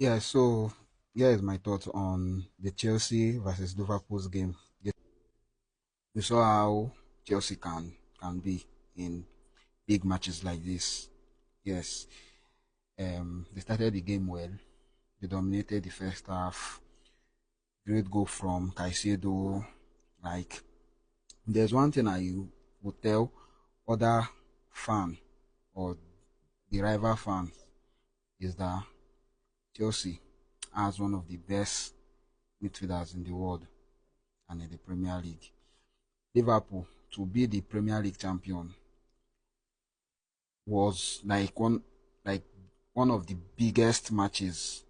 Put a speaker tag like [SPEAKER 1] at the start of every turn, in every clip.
[SPEAKER 1] Yeah, so here is my thoughts on the Chelsea versus Liverpool's game. We saw how Chelsea can be in big matches like this. Yes, they started the game well. They dominated the first half. Great goal from Caicedo. Like, there's one thing I would tell other fan or the rival fan is that Chelsea has one of the best midfielders in the world and in the Premier League. Liverpool to be the Premier League champion was like one of the biggest matches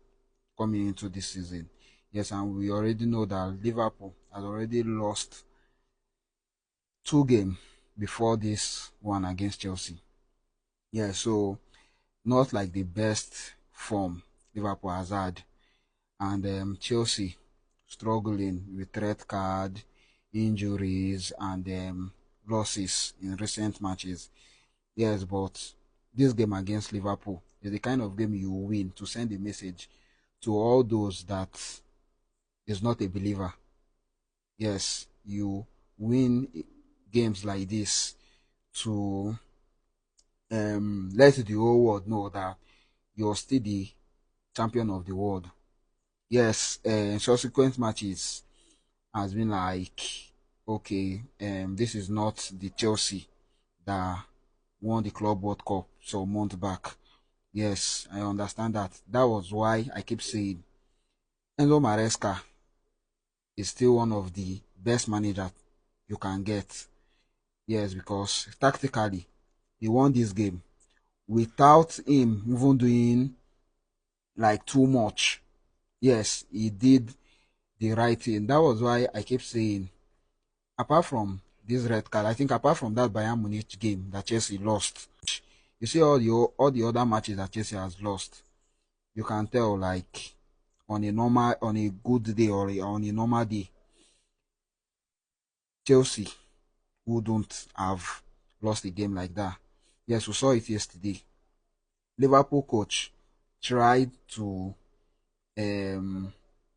[SPEAKER 1] coming into this season. Yes, and we already know that Liverpool has already lost two games before this one against Chelsea. Yeah, so not like the best form Liverpool has had, and Chelsea struggling with red card, injuries, and losses in recent matches. Yes, but this game against Liverpool is the kind of game you win to send a message to all those that is not a believer. Yes, you win games like this to let the whole world know that you're still the champion of the world. Yes, subsequent matches has been like, okay, this is not the Chelsea that won the Club World Cup some months back. Yes, I understand that. That was why I keep saying Enzo Maresca is still one of the best managers you can get. Yes, because tactically he won this game without him even doing like too much. Yes, he did the right thing. That was why I keep saying, apart from this red card, I think apart from that Bayern Munich game that Chelsea lost, you see all the other matches that Chelsea has lost. You can tell like on a good day or on a normal day, Chelsea wouldn't have lost a game like that. Yes, we saw it yesterday. Liverpool coach tried to um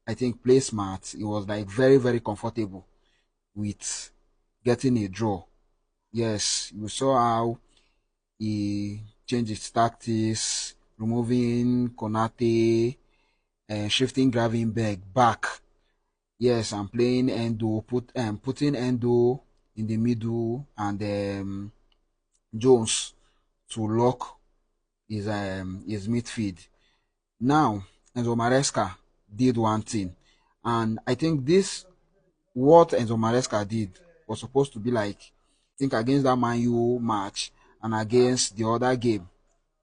[SPEAKER 1] I think play smart. He was like very, very comfortable with getting a draw. Yes, you saw how he changed his tactics, removing Konate and shifting Gravenberg back. Yes, I'm playing Endo, putting Endo in the middle and Jones to lock his midfield. Now Enzo Maresca did one thing, and I think this what Enzo Maresca did was supposed to be like I think against that Man U match and against the other game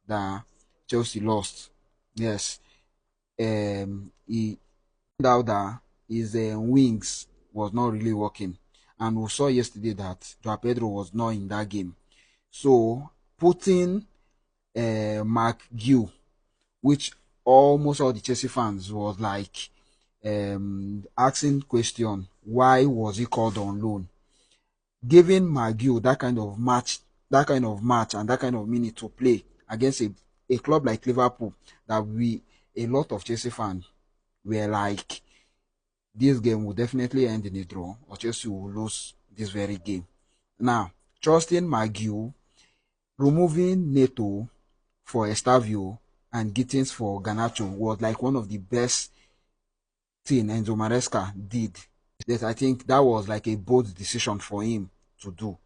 [SPEAKER 1] that Chelsea lost. Yes, he found out that his wings was not really working, and we saw yesterday that Joao Pedro was not in that game. So putting Mark Gill, which almost all the Chelsea fans was like asking question, why was he called on loan? Giving McGill that kind of match and that kind of minute to play against a club like Liverpool that a lot of Chelsea fans were like, this game will definitely end in a draw or Chelsea will lose this very game. Now, trusting McGill, removing Neto for Estavio and Gittins for Ganacho was like one of the best thing Enzo Maresca did. That I think that was like a bold decision for him to do.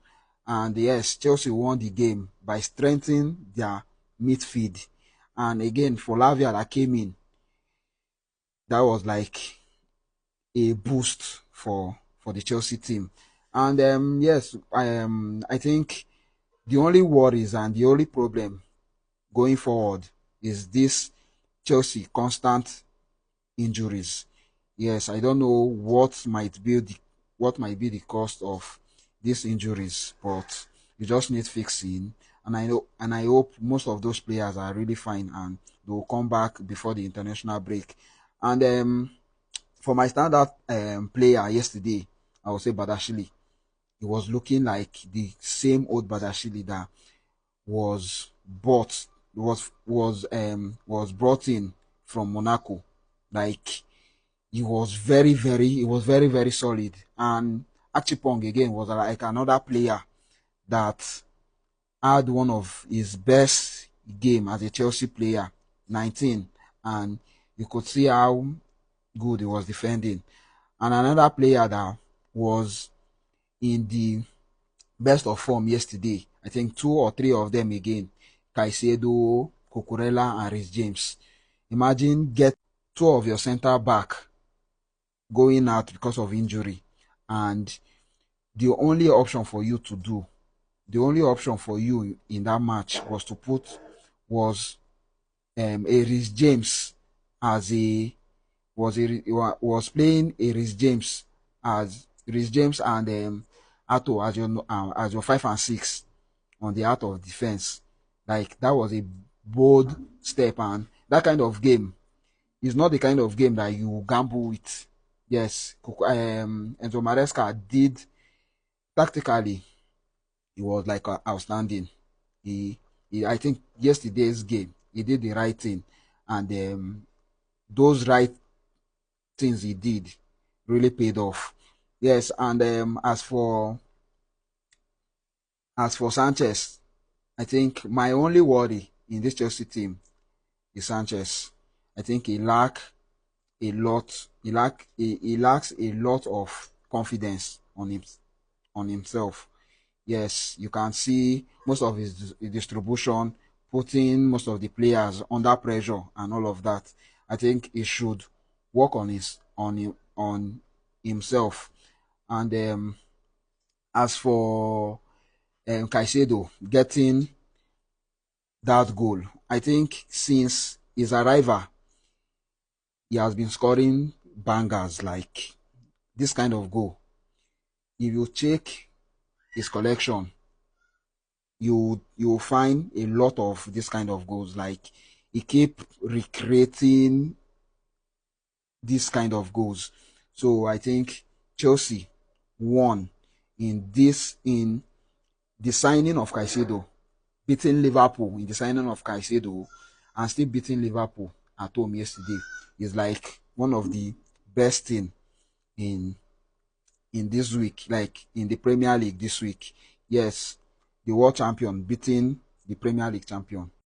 [SPEAKER 1] And yes, Chelsea won the game by strengthening their midfield. And again, for Lavia that came in, that was like a boost for the Chelsea team. And yes, I think the only worries and the only problem going forward is this Chelsea constant injuries. Yes, I don't know what might be the cost of these injuries, but you just need fixing. And I hope most of those players are really fine and they will come back before the international break. And for my standout player yesterday, I would say Badashili. He was looking like the same old Badashili that was bought was brought in from Monaco. Like he was very solid. And Achipong again was like another player that had one of his best game as a Chelsea player, 19, and you could see how good he was defending. And another player that was in the best of form yesterday, I think two or three of them again, Caicedo, Cucurella, and Rhys James. Imagine get two of your centre back going out because of injury, and the only option for you to do, the only option for you in that match was to put was a Rhys James as a was playing a Rhys James as Rhys James and Ato as your 5 and 6 on the out of defense. Like that was a bold step, and that kind of game is not the kind of game that you gamble with. Yes, Enzo Maresca did tactically. He was like outstanding. I think yesterday's game, he did the right thing, and those right things he did really paid off. Yes, and as for Sanchez, I think my only worry in this Chelsea team is Sanchez. I think he lack a lot. He lacks a lot of confidence on himself. Yes, you can see most of his distribution, putting most of the players under pressure and all of that. I think he should work on himself. And as for Caicedo getting that goal, I think since his arrival, he has been scoring bangers like this kind of goal. If you check his collection, you find a lot of this kind of goals. Like he keep recreating this kind of goals. So I think Chelsea won in the signing of Caicedo, beating Liverpool in the signing of Caicedo, and still beating Liverpool at home yesterday is like one of the best thing in this week, like in the Premier League this week. Yes, the world champion beating the Premier League champion.